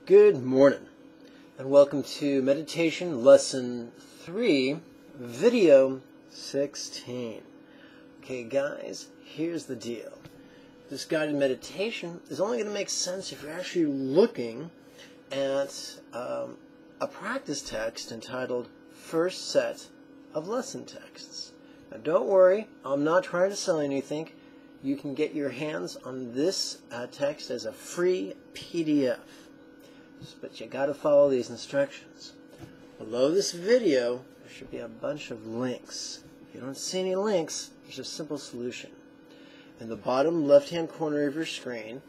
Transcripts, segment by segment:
Good morning, and welcome to Meditation Lesson 3, Video 16. Okay, guys, here's the deal. This guided meditation is only going to make sense if you're actually looking at a practice text entitled First Set of Lesson Texts. Now, don't worry, I'm not trying to sell anything. You can get your hands on this text as a free PDF. But you got to follow these instructions. Below this video, there should be a bunch of links. If you don't see any links, there's a simple solution. In the bottom left-hand corner of your screen,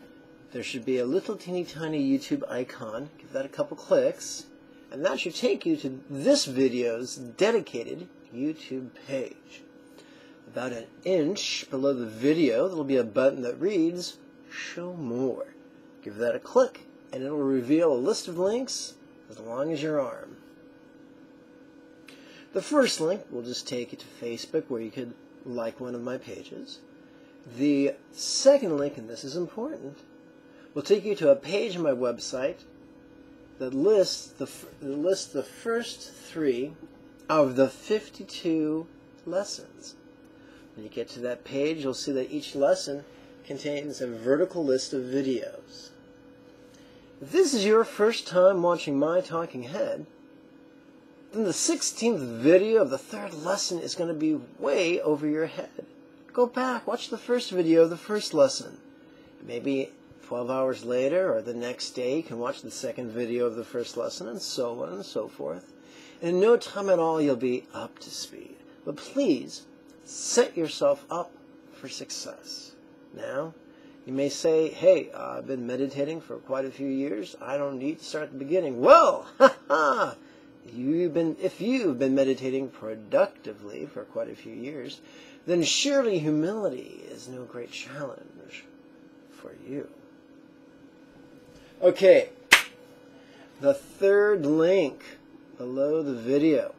there should be a little teeny tiny YouTube icon. Give that a couple clicks, and that should take you to this video's dedicated YouTube page. About an inch below the video, there will be a button that reads, Show More. Give that a click, and it will reveal a list of links as long as your arm. The first link will just take you to Facebook, where you could like one of my pages. The second link, and this is important, will take you to a page on my website that lists the first 3 of the 52 lessons. When you get to that page, you'll see that each lesson contains a vertical list of videos. If this is your first time watching my talking head, then the 16th video of the 3rd lesson is going to be way over your head. Go back, watch the first video of the first lesson. Maybe 12 hours later or the next day you can watch the second video of the first lesson, and so on and so forth. And in no time at all you'll be up to speed. But please, set yourself up for success. Now, you may say, hey, I've been meditating for quite a few years. I don't need to start at the beginning. Well, if you've been meditating productively for quite a few years, then surely humility is no great challenge for you. Okay, the 3rd link below the video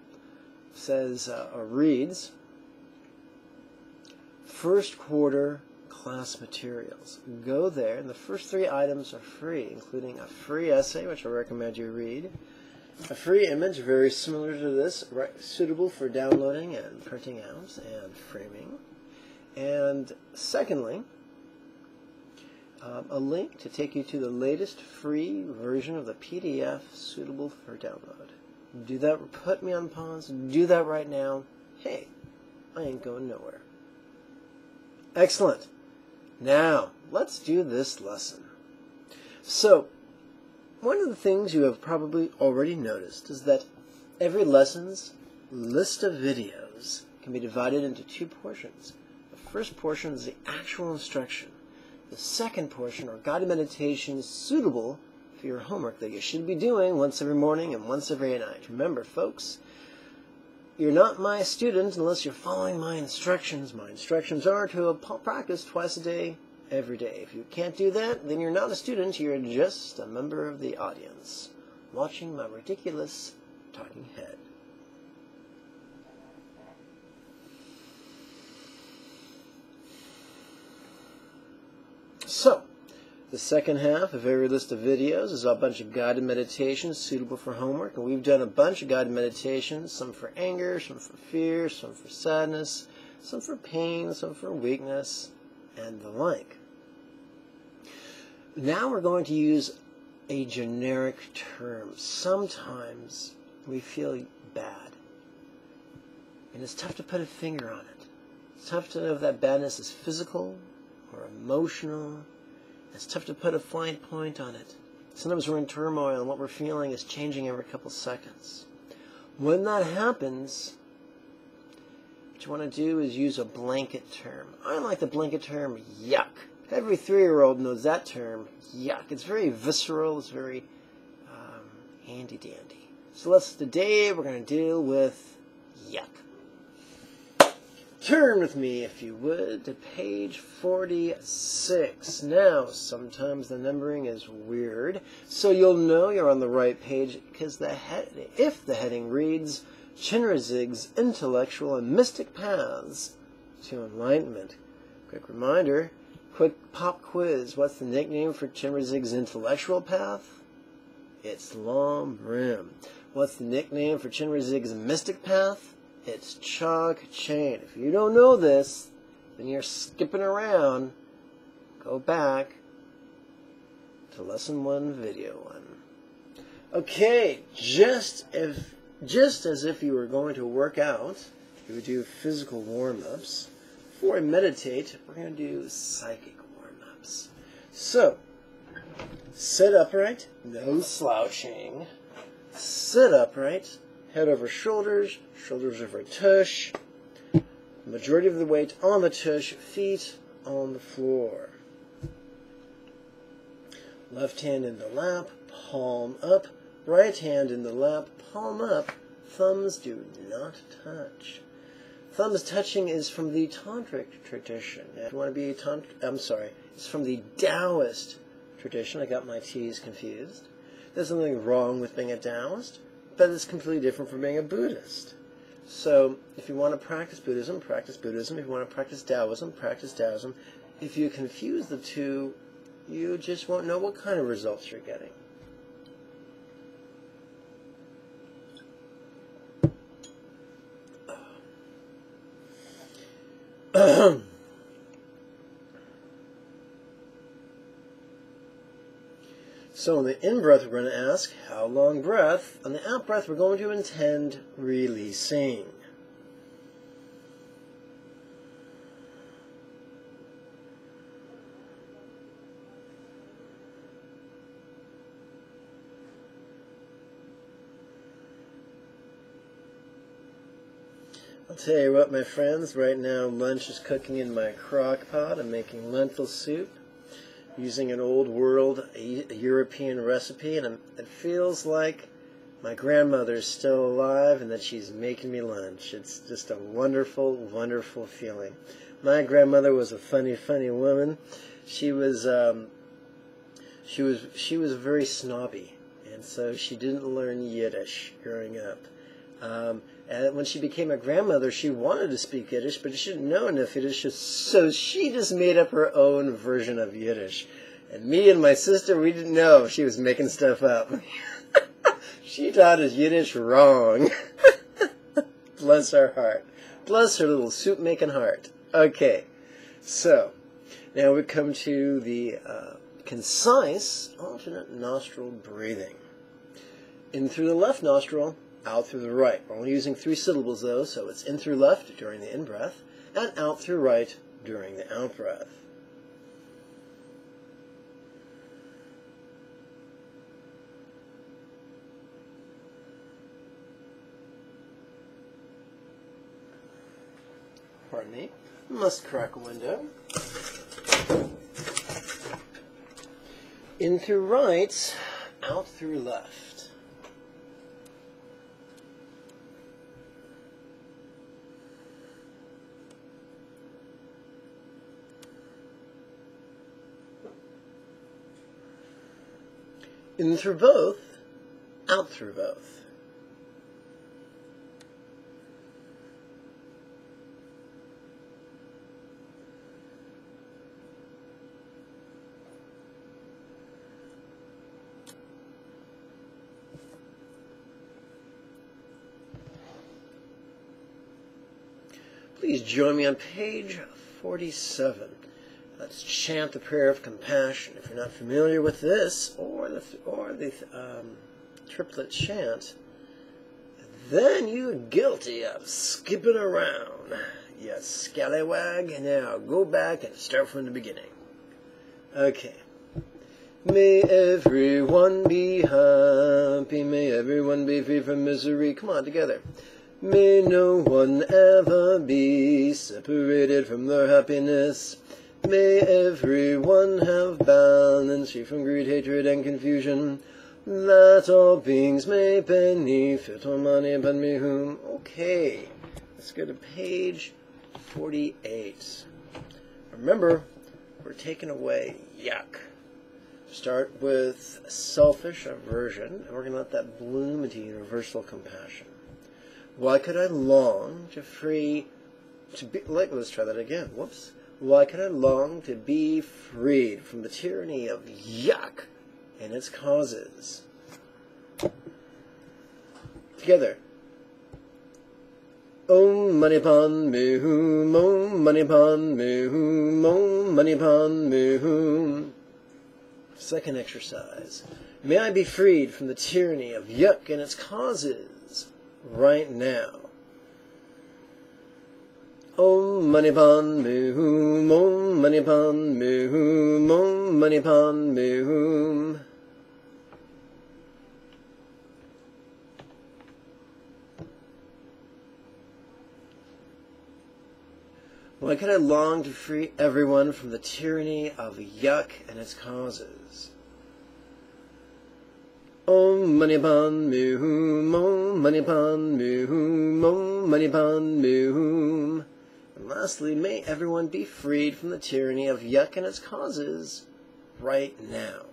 says, or reads, First Quarter Class Materials. Go there, and the first 3 items are free, including a free essay, which I recommend you read, a free image very similar to this, suitable for downloading and printing out and framing, and secondly, a link to take you to the latest free version of the PDF suitable for download. Do that, put me on pause, do that right now. Hey, I ain't going nowhere. Excellent. Now, let's do this lesson. So, one of the things you have probably already noticed is that every lesson's list of videos can be divided into 2 portions. The first portion is the actual instruction. The second portion are guided meditations suitable for your homework that you should be doing once every morning and once every night. Remember, folks, you're not my student unless you're following my instructions. My instructions are to practice twice a day, every day. If you can't do that, then you're not a student. You're just a member of the audience, watching my ridiculous talking head. So, the second half of every list of videos is a bunch of guided meditations suitable for homework. And we've done a bunch of guided meditations, some for anger, some for fear, some for sadness, some for pain, some for weakness, and the like. Now we're going to use a generic term. Sometimes we feel bad, and it's tough to put a finger on it. It's tough to know if that badness is physical or emotional. It's tough to put a fine point on it. Sometimes we're in turmoil and what we're feeling is changing every couple seconds. When that happens, what you want to do is use a blanket term. I like the blanket term, yuck. Every 3-year-old knows that term, yuck. It's very visceral. It's very handy-dandy. So today we're going to deal with yuck. Turn with me, if you would, to page 46. Now, sometimes the numbering is weird, so you'll know you're on the right page because if the heading reads Chenrezig's Intellectual and Mystic Paths to Enlightenment. Quick reminder, quick pop quiz. What's the nickname for Chenrezig's intellectual path? It's Long Brim. What's the nickname for Chenrezig's mystic path? It's Chalk Chain. If you don't know this, then you're skipping around. Go back to Lesson 1, Video 1. Okay, just as if you were going to work out, you would do physical warm-ups. Before I meditate, we're going to do psychic warm-ups. So, sit upright, no slouching. Sit upright, head over shoulders, shoulders over tush. Majority of the weight on the tush, feet on the floor. Left hand in the lap, palm up. Right hand in the lap, palm up. Thumbs do not touch. Thumbs touching is from the Tantric tradition. If you want to be it's from the Taoist tradition. I got my T's confused. There's nothing wrong with being a Taoist, but it's completely different from being a Buddhist. So, if you want to practice Buddhism, practice Buddhism. If you want to practice Taoism, practice Taoism. If you confuse the two, you just won't know what kind of results you're getting. So on the in-breath, we're going to ask, how long breath? On the out-breath, we're going to intend releasing. I'll tell you what, my friends, right now lunch is cooking in my crock pot. I'm making lentil soup using an old world European recipe, and it feels like my grandmother's still alive and that she's making me lunch. It's just a wonderful, wonderful feeling. My grandmother was a funny, funny woman. She was very snobby, and so she didn't learn Yiddish growing up. And when she became a grandmother, she wanted to speak Yiddish, but she didn't know enough Yiddish, so she just made up her own version of Yiddish. And me and my sister, we didn't know she was making stuff up. She taught us Yiddish wrong. Bless her heart. Bless her little soup-making heart. Okay, so now we come to the concise alternate nostril breathing. In through the left nostril, out through the right. We're only using 3 syllables though, so it's in through left during the in-breath, and out through right during the out-breath. Pardon me. Must crack a window. In through right, out through left. In through both, out through both. Please join me on page 47. Let's chant the prayer of compassion. If you're not familiar with this or the triplet chant, then you're guilty of skipping around. You scallywag. Now go back and start from the beginning. Okay. May everyone be happy. May everyone be free from misery. Come on, together. May no one ever be separated from their happiness. May everyone have balance, free from greed, hatred, and confusion, that all beings may benefit Omani Padme Hum. Okay, let's go to page 48. Remember, we're taking away yuck. Start with selfish aversion, and we're going to let that bloom into universal compassion. Why could I long let's try that again. Whoops. Why can I long to be freed from the tyranny of yuck and its causes? Together. Om Mani Padme Hum, Om Mani Padme Hum, Om Mani Padme Hum. Second exercise. May I be freed from the tyranny of Yuck and its causes right now. Om Mani Padme Hum, Om Mani Padme Hum, Om Mani Padme Hum. Why could I long to free everyone from the tyranny of Yuck and its causes? Om Mani Padme Hum, Om Mani Padme Hum, Om Mani Padme Hum. And lastly, may everyone be freed from the tyranny of Yuck and its causes right now.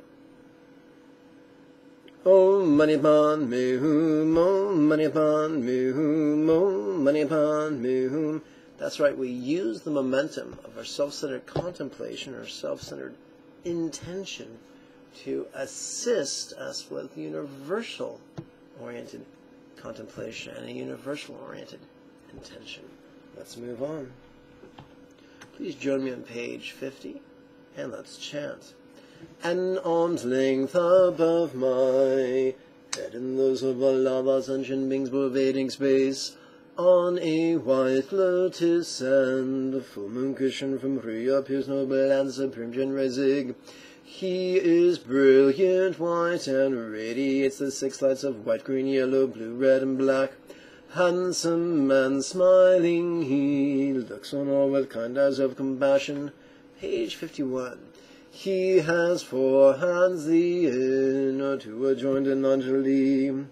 Om Mani Padme Hum, Om Mani Padme Hum, Om Mani Padme Hum. That's right, we use the momentum of our self-centered contemplation, or self-centered intention, to assist us with universal-oriented contemplation and a universal-oriented intention. Let's move on. Please join me on page 50, and let's chant. An arm's length above my head, and those of Lama sentient beings pervading space, on a white lotus sand, the full moon cushion from Priya appears noble and supreme Genresig. He is brilliant white and radiates the six lights of white, green, yellow, blue, red, and black. Handsome and smiling, he looks on all with kind eyes of compassion. Page 51. He has 4 hands, the inner 2 are joined in Anjali.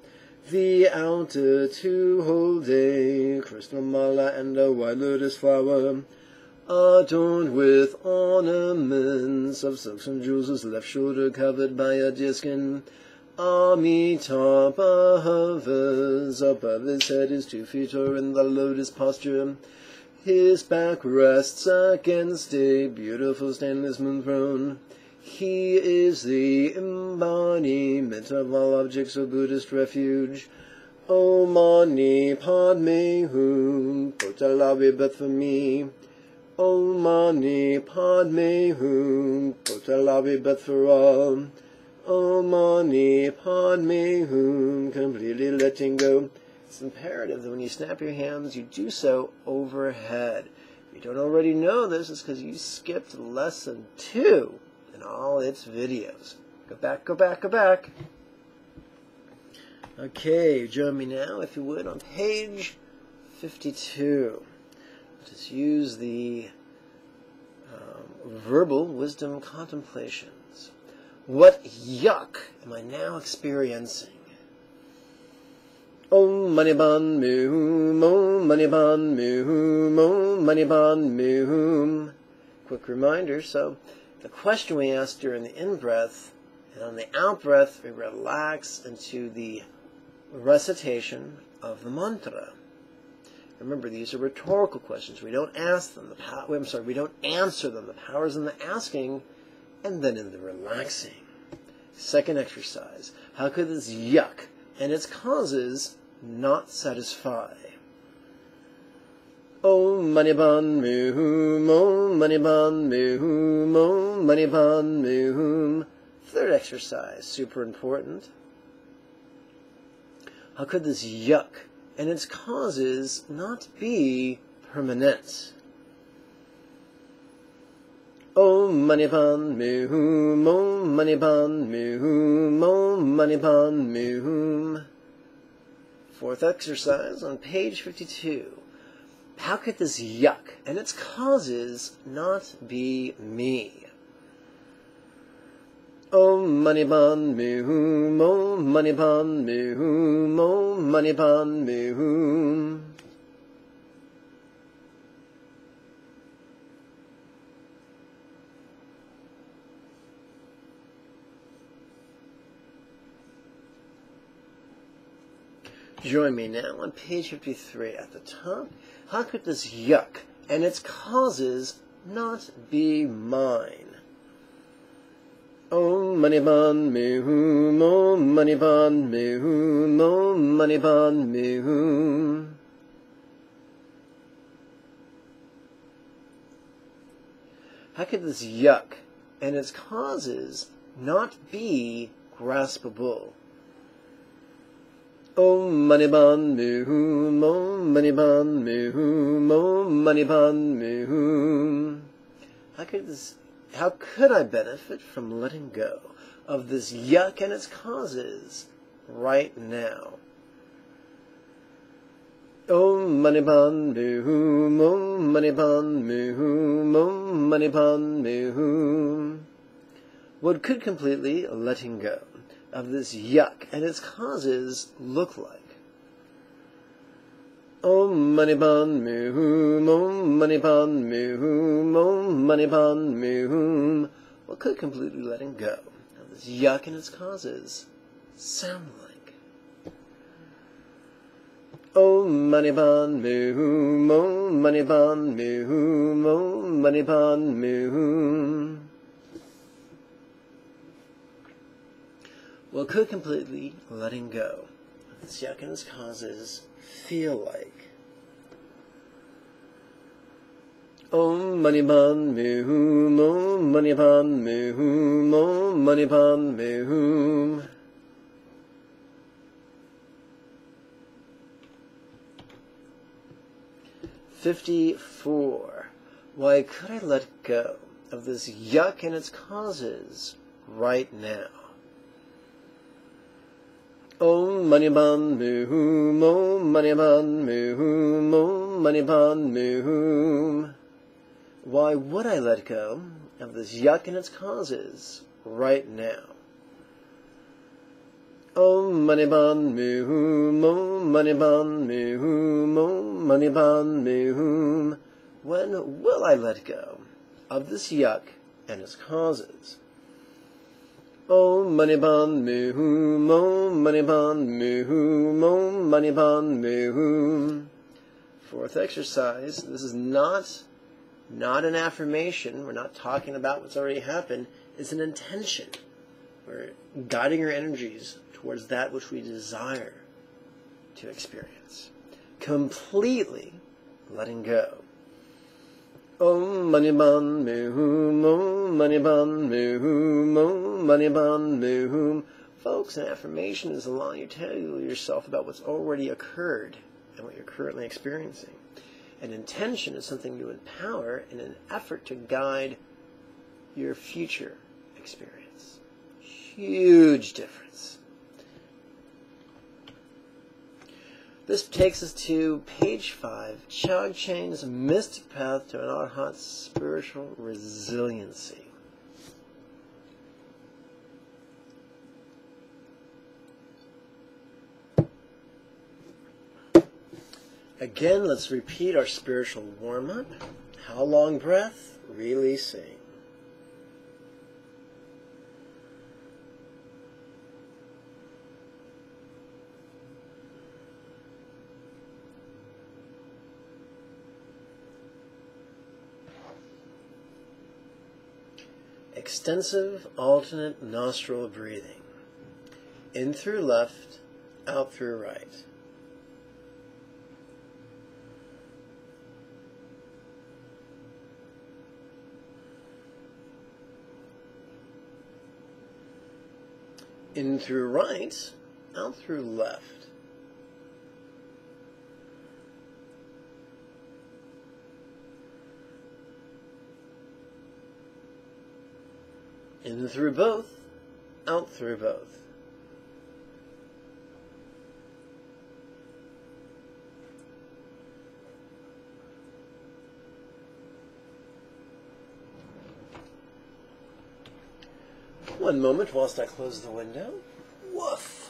The outer 2 hold a crystal mala and a white lotus flower, adorned with ornaments of silks and jewels, his left shoulder covered by a deerskin. Amitabha hovers above his head, his 2 feet are in the lotus posture. His back rests against a beautiful stainless moon throne. He is the embodiment of all objects of Buddhist refuge. Om Mani Padme Hum, Potalavi but for me. Om Mani Padme Hum, Potalavi but for all. Om Mani Padme Hum, completely letting go. It's imperative that when you snap your hands, you do so overhead. If you don't already know this, it's because you skipped lesson 2. In all its videos. Go back, go back, go back. Okay, join me now, if you would, on page 52. Just use the verbal wisdom contemplations. What yuck am I now experiencing? Om Mani Padme Hum, Om Mani Padme Hum, Om Mani Padme Hum. Quick reminder, so the question we asked during the in-breath, and on the out-breath, we relax into the recitation of the mantra. Remember, these are rhetorical questions. We don't ask them. We don't answer them. The power is in the asking, and then in the relaxing. Second exercise. How could this yuck and its causes not satisfy? Om Mani Padme Hum, Om Mani Padme Hum, Om Mani Padme Hum. Third exercise, super important. How could this yuck and its causes not be permanent? Om Mani Padme Hum, Om Mani Padme Hum, Om Mani Padme Hum. Fourth exercise on page 52. How could this yuck and its causes not be me? Om Mani Padme Hum, Om Mani Padme Hum, Om Mani Padme Hum. Join me now on page 53 at the top. How could this yuck and its causes not be mine? Om Mani Padme Hum, Om Om Mani Padme Hum, Om Mani Padme Hum. How could this yuck and its causes not be graspable? Om Mani Padme Hum, Om Mani Padme Hum, Om Mani Padme Hum. How could I benefit from letting go of this yuck and its causes right now? Om Mani Padme Hum, Om Mani Padme Hum, Om Mani Padme Hum. What could completely letting go of this yuck and its causes look like? Om Mani Padme Hum, Om Mani Padme Hum, Om Mani Padme Hum. What could completely letting go of this yuck and its causes sound like? Om Mani Padme Hum, Om Mani Padme Hum, Om Mani Padme Hum. What could completely letting go of this yuck and its causes feel like? Om Mani Padme Hum, Om Mani Padme Hum, Om Mani Padme Hum. $54. Why could I let go of this yuck and its causes right now? Om Mani Padme Hum, Om Mani Padme Hum, Om Mani Padme Hum. Why would I let go of this yuck and its causes right now? Om Mani Padme Hum, Om Mani Padme Hum, Om Mani Padme Hum. When will I let go of this yuck and its causes? Om Mani Padme Hum, Om Mani Padme Hum, Om Mani Padme Hum. Fourth exercise. This is not an affirmation. We're not talking about what's already happened. It's an intention. We're guiding our energies towards that which we desire to experience. Completely letting go. Om Mani Padme Hum, Om Mani Padme Hum, Om Mani Padme Hum. Folks, an affirmation is allowing you to tell yourself about what's already occurred and what you're currently experiencing. An intention is something you empower in an effort to guide your future experience. Huge difference. This takes us to page 5, Chog Cheng's Mystic Path to an Arhat's Spiritual Resiliency. Again, let's repeat our spiritual warm-up. How long breath? Releasing. Extensive alternate nostril breathing. In through left, out through right. In through right, out through left. In through both, out through both. One moment whilst I close the window. Woof.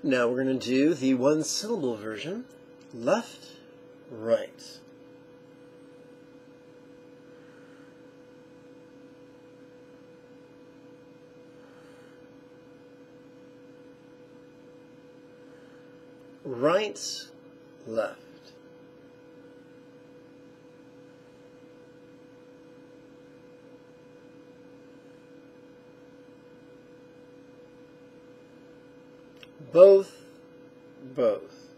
Now we're going to do the one-syllable version. Left, right. Right, left. Both, both.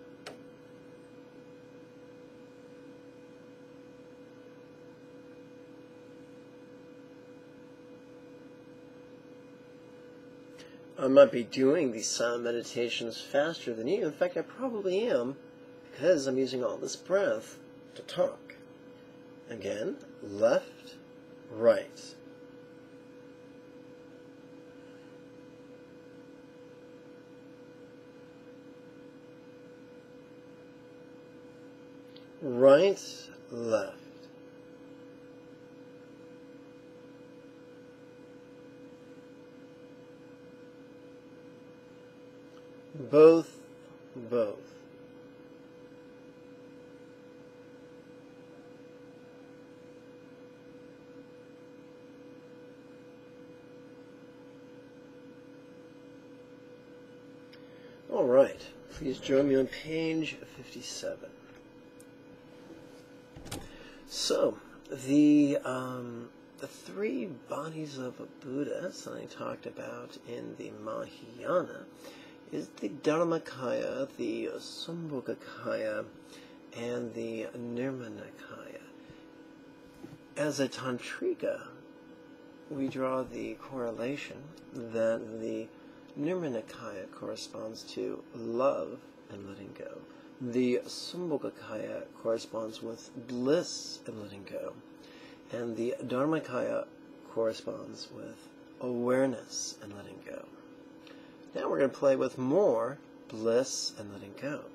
I might be doing these silent meditations faster than you. In fact, I probably am, because I'm using all this breath to talk. Again, left, right. Right, left. Both, both. All right, please join me on page 57. So, the three bodies of a Buddha, something talked about in the Mahayana, is the Dharmakaya, the Sambhogakaya, and the Nirmanakaya. As a Tantrika, we draw the correlation that the Nirmanakaya corresponds to love and letting go. The Sambhogakaya corresponds with bliss and letting go. And the Dharmakaya corresponds with awareness and letting go. Now we're going to play with more bliss and letting go.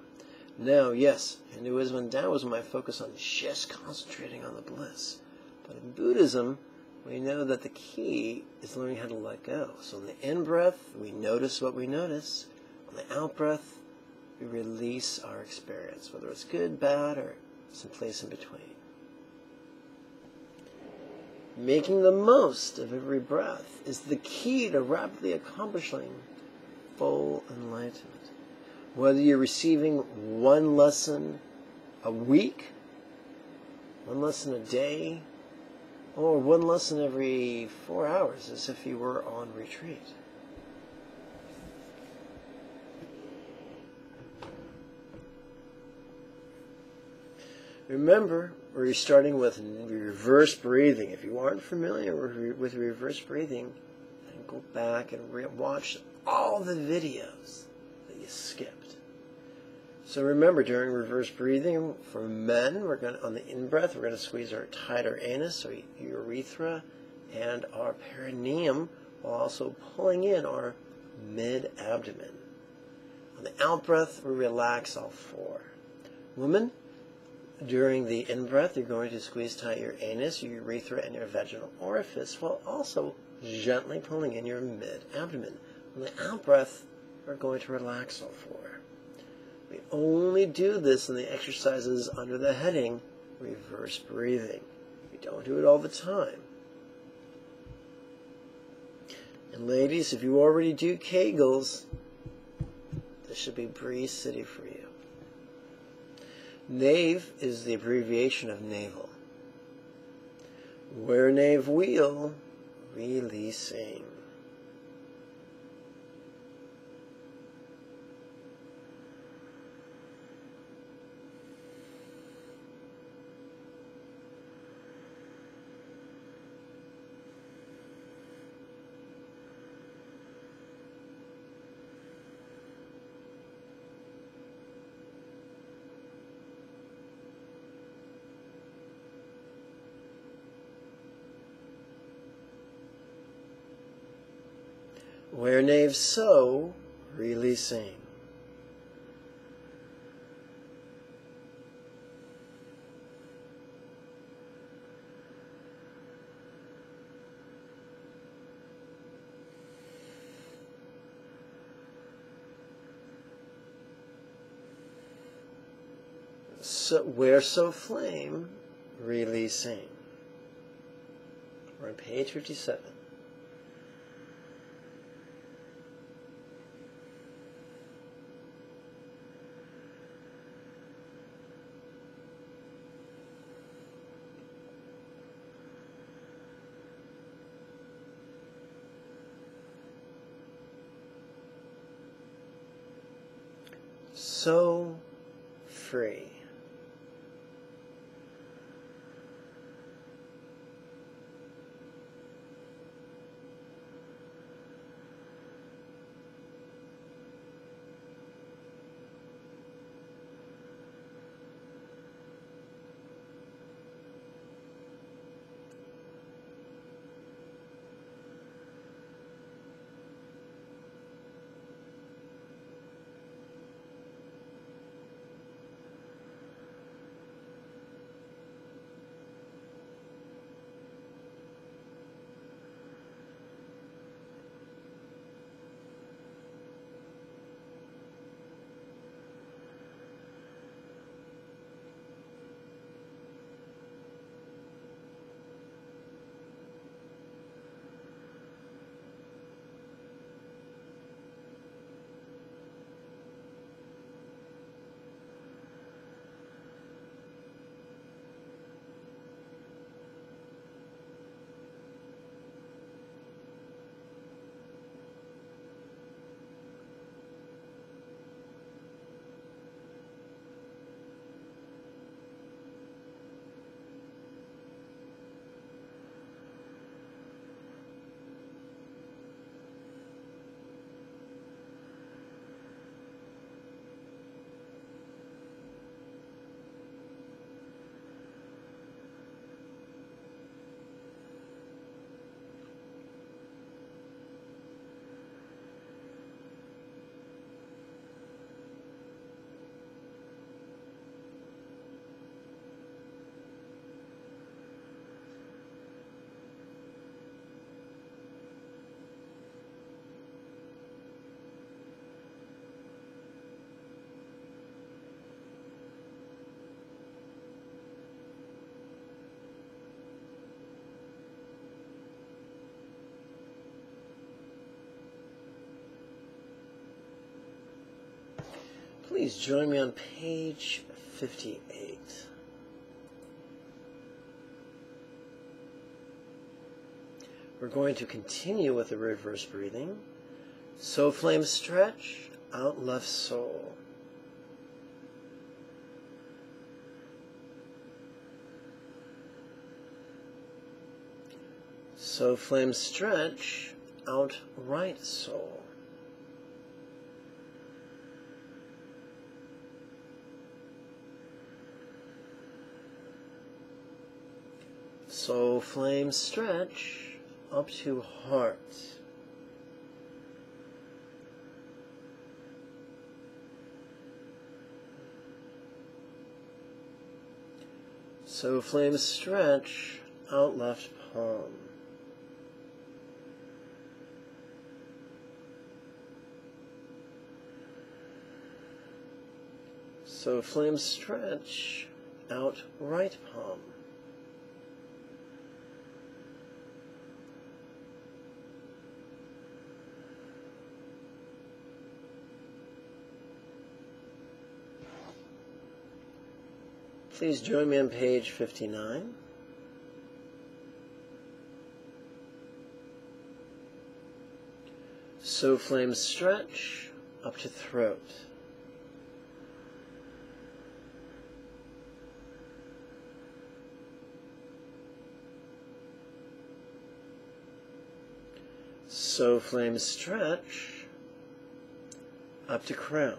Now, yes, Hinduism and Taoism, I focus on just concentrating on the bliss. But in Buddhism, we know that the key is learning how to let go. So in the in-breath, we notice what we notice. On the out-breath, we release our experience, whether it's good, bad, or someplace in between. Making the most of every breath is the key to rapidly accomplishing full enlightenment. Whether you're receiving one lesson a week, one lesson a day, or one lesson every 4 hours, as if you were on retreat. Remember, we're starting with reverse breathing. If you aren't familiar with reverse breathing, then go back and watch all the videos that you skipped. So remember, during reverse breathing, for men, we're going to, on the in-breath, we're going to squeeze our tighter anus, so urethra, and our perineum, while also pulling in our mid-abdomen. On the out-breath, we relax all four. Women, during the in-breath, you're going to squeeze tight your anus, your urethra, and your vaginal orifice, while also gently pulling in your mid-abdomen. On the out-breath, we're going to relax all four. We only do this in the exercises under the heading reverse breathing. We don't do it all the time. And ladies, if you already do Kegels, this should be Breeze City for you. Nave is the abbreviation of navel. Where nave wheel, releasing. Where knave so, releasing. So flame, releasing. We're on page 57. So free. Please join me on page 58. We're going to continue with the reverse breathing. So flame stretch, out left soul. So flame stretch, out right soul. So flame stretch up to heart. So flame stretch out left palm. So flame stretch out right palm. Please join me on page 59. So flame stretch up to throat. So flame stretch up to crown.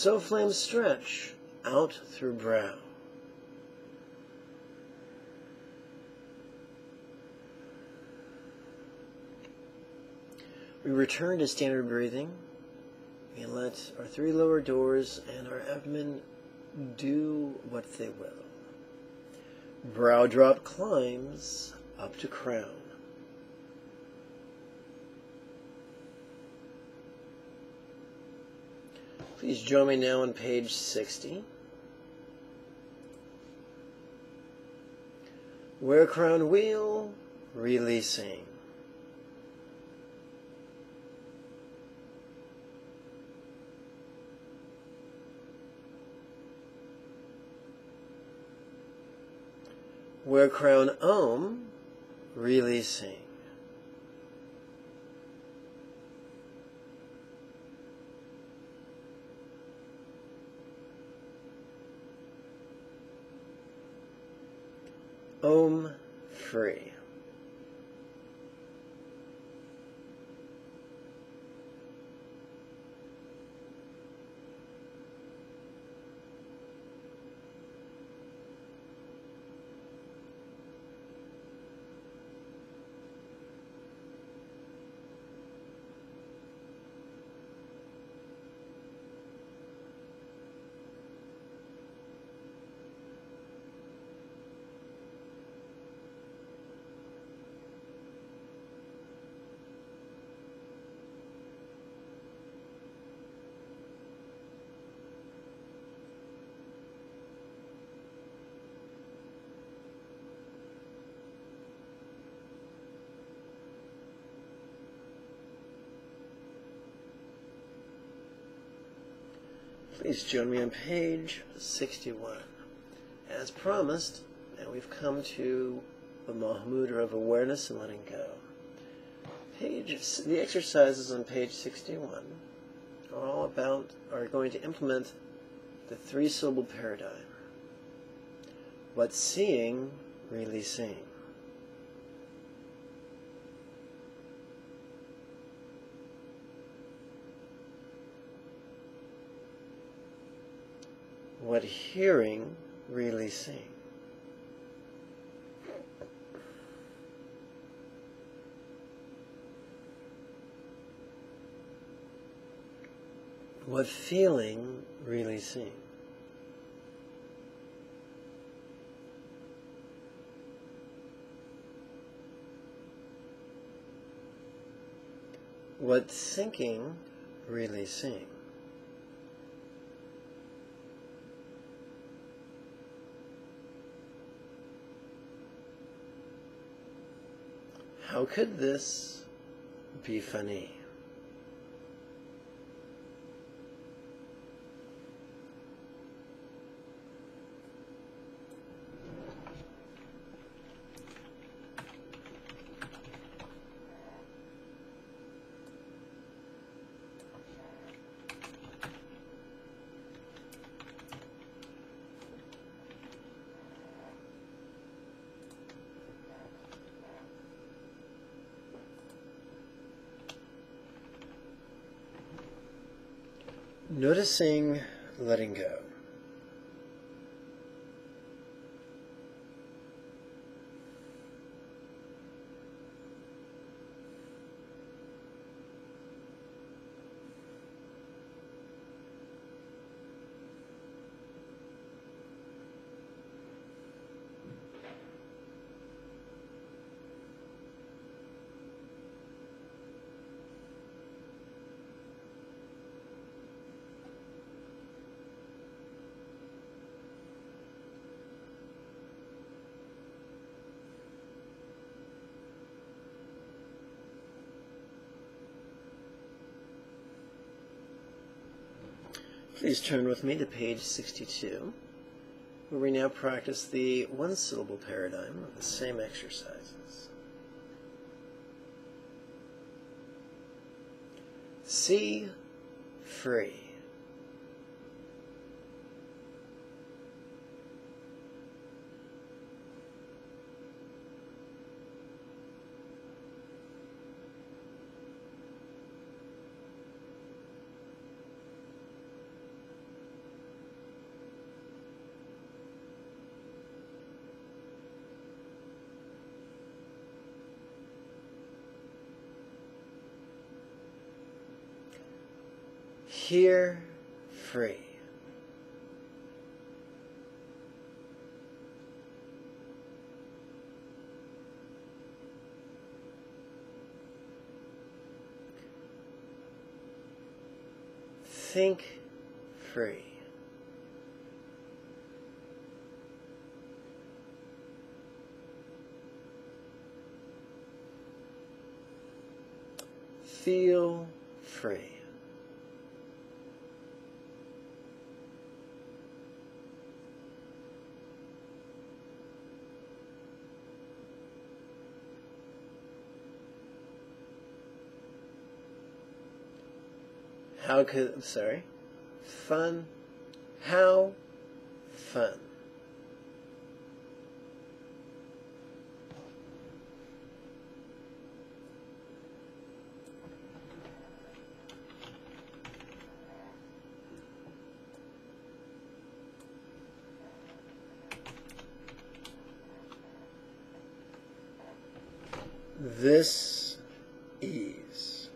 So flame stretch out through brow. We return to standard breathing. We let our three lower doors and our abdomen do what they will. Brow drop climbs up to crown. Please join me now on page 60. Where crown wheel, releasing. Where crown ohm, releasing. Ohm free. Please join me on page 61. As promised, now we've come to the Mahmudra of awareness and letting go. The exercises on page 61 are going to implement the three-syllable paradigm. What's seeing, really seeing. What hearing, really seeing. What feeling, really seeing. What thinking, really seeing. How could this be funny? Noticing letting go. Please turn with me to page 62, where we now practice the one-syllable paradigm of the same exercises. See free. Hear free. Think free. Feel free. Fun. How fun. This ease.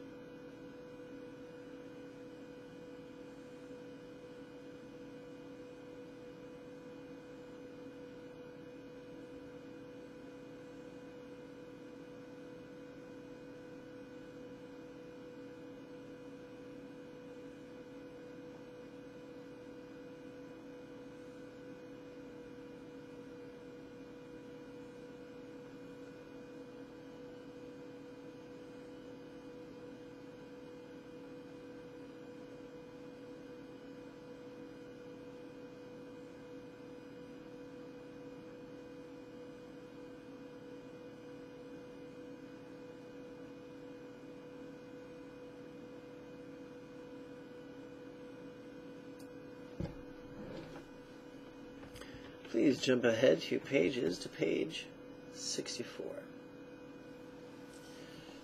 Please jump ahead 2 pages to page 64.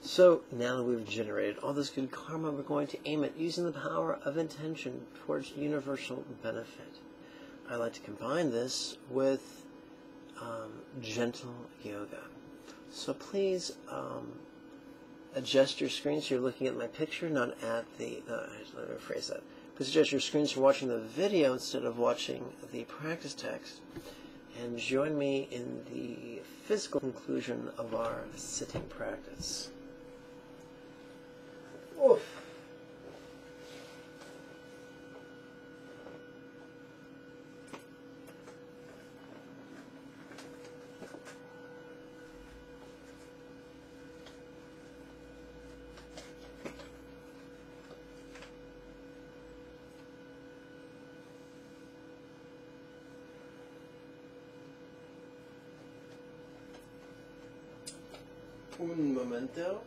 So now that we've generated all this good karma, we're going to aim at using the power of intention towards universal benefit. I like to combine this with gentle yoga. So please adjust your screen so you're looking at my picture, not at the, let me rephrase that. Please adjust your screens for watching the video instead of watching the practice text. And join me in the physical conclusion of our sitting practice. Oof. Un momento.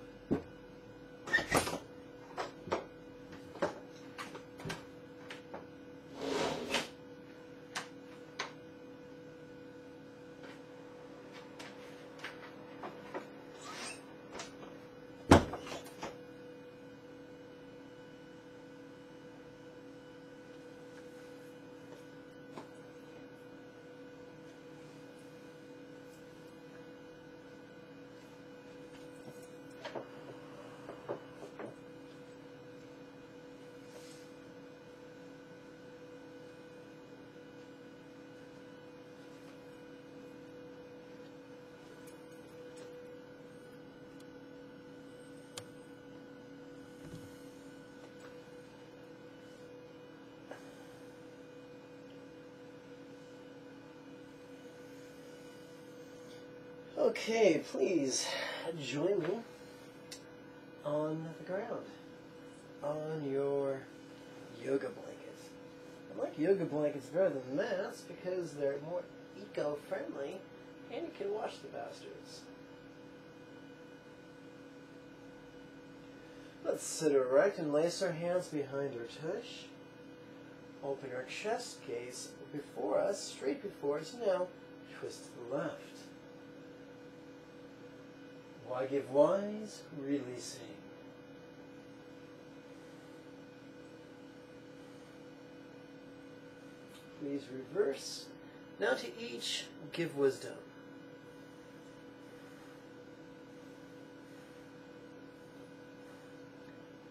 Okay, please join me on the ground, on your yoga blanket. I like yoga blankets better than mats because they're more eco-friendly and you can wash the bastards. Let's sit erect and lace our hands behind our tush. Open our chest, gaze before us, straight before us. Now, twist to the left. Why give wise? Releasing. Please reverse. Now to each, give wisdom.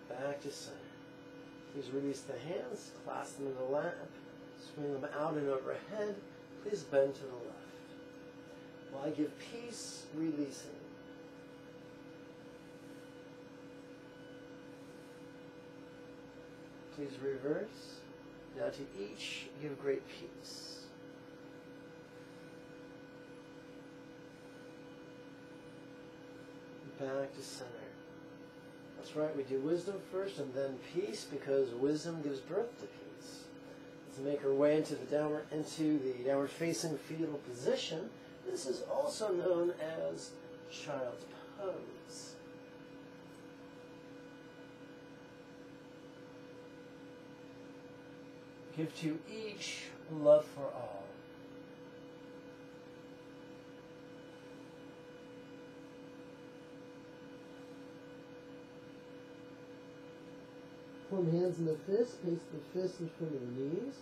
Back to center. Please release the hands, clasp them in the lap, swing them out and overhead. Please bend to the left. Why give peace? Releasing. Please reverse. Now to each give great peace. Back to center. That's right, we do wisdom first and then peace because wisdom gives birth to peace. Let's make our way into the downward facing fetal position. This is also known as child's pose. Give to each love for all. Form hands in the fist, place the fist in front of the knees,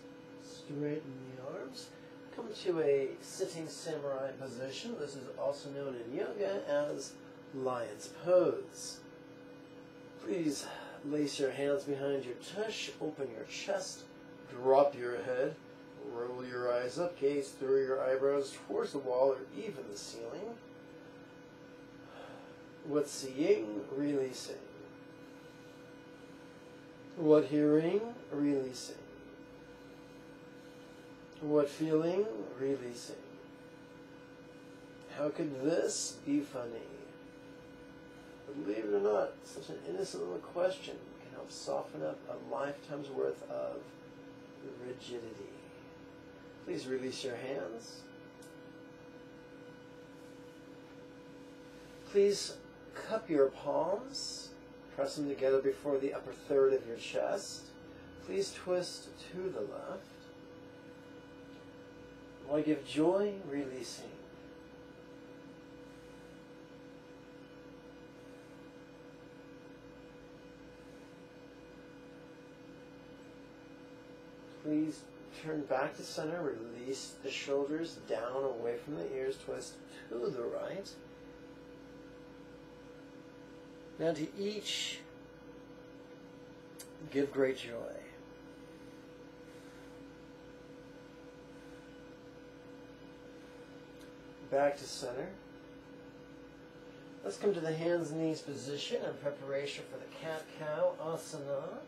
straighten the arms. Come to a sitting samurai position. This is also known in yoga as lion's pose. Please lace your hands behind your tush, open your chest, drop your head, roll your eyes up, gaze through your eyebrows towards the wall or even the ceiling. What seeing, releasing. What hearing, releasing. What feeling, releasing. How could this be funny? Believe it or not, such an innocent little question can help soften up a lifetime's worth of rigidity. Please release your hands. Please cup your palms. Press them together before the upper third of your chest. Please twist to the left. While I give joy, releasing. Please turn back to center, release the shoulders down away from the ears, twist to the right. Now to each, give great joy. Back to center. Let's come to the hands and knees position in preparation for the cat-cow asana.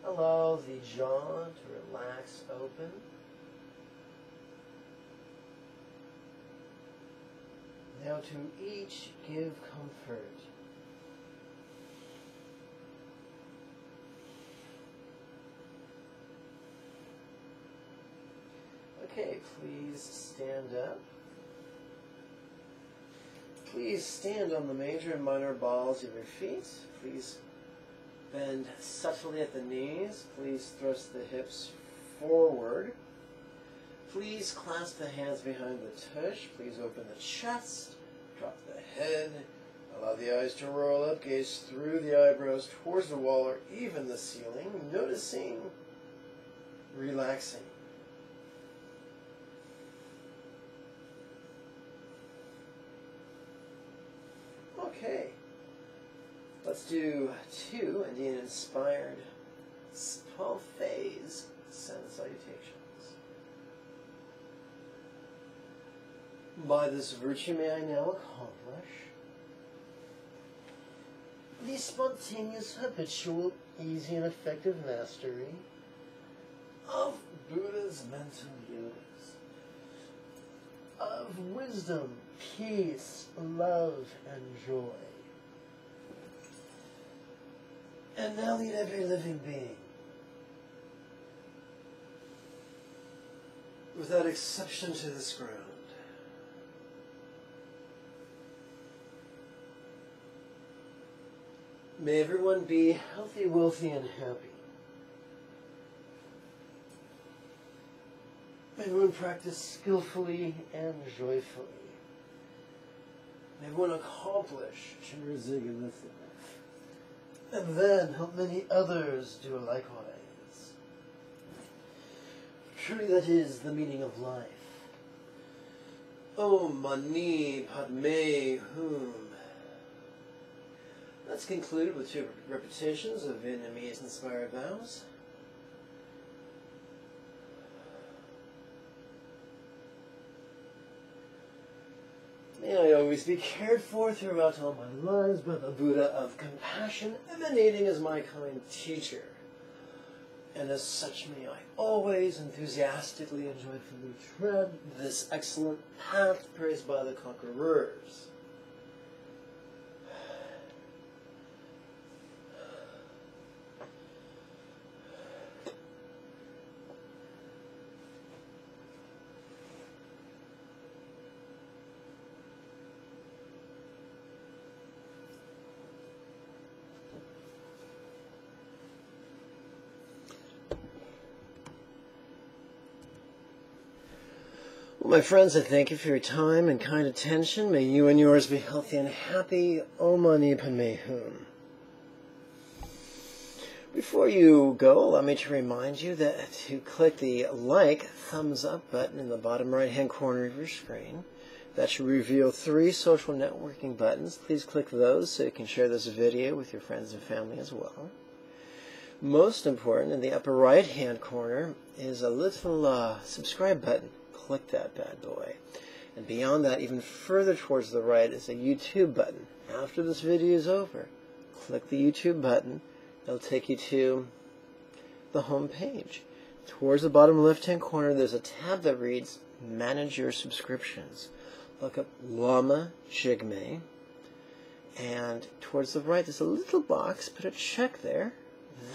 Allow the jaw to relax open. Now to each give comfort. Okay, please stand up. Please stand on the major and minor balls of your feet. Please bend subtly at the knees. Please thrust the hips forward. Please clasp the hands behind the tush. Please open the chest. Drop the head. Allow the eyes to roll up. Gaze through the eyebrows towards the wall or even the ceiling. Noticing, relaxing. Okay. Let's do 2 Indian-inspired 12-phase sun salutations. By this virtue may I now accomplish the spontaneous, habitual, easy, and effective mastery of Buddha's mental units, of wisdom, peace, love, and joy. And now lead every living being, without exception, to this ground. May everyone be healthy, wealthy, and happy. May everyone practice skillfully and joyfully. May everyone accomplish Chinrazig in this life, and then help many others do likewise. Truly that is the meaning of life. Om Mani Padme Hum. Let's conclude with 2 repetitions of Vietnamese-inspired vows. May I always be cared for throughout all my lives by the Buddha of compassion, emanating as my kind teacher. and as such may I always enthusiastically and joyfully tread this excellent path praised by the conquerors. Well, my friends, I thank you for your time and kind attention. May you and yours be healthy and happy. Om Mani Padme Hum. Before you go, allow me to remind you that to click the like, thumbs up button in the bottom right-hand corner of your screen. That should reveal 3 social networking buttons. Please click those so you can share this video with your friends and family as well. Most important, in the upper right-hand corner is a little subscribe button. Click that bad boy. And beyond that, even further towards the right, is a YouTube button. After this video is over, click the YouTube button. It'll take you to the home page. Towards the bottom left-hand corner, there's a tab that reads Manage Your Subscriptions. Look up Lama Jigme. And towards the right, there's a little box. Put a check there.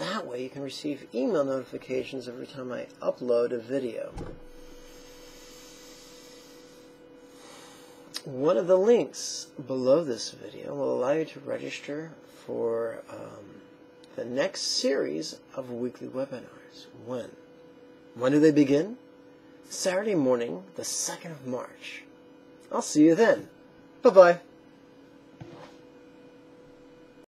That way you can receive email notifications every time I upload a video. One of the links below this video will allow you to register for the next series of weekly webinars. When? When do they begin? Saturday morning, the 2nd of March. I'll see you then. Bye-bye.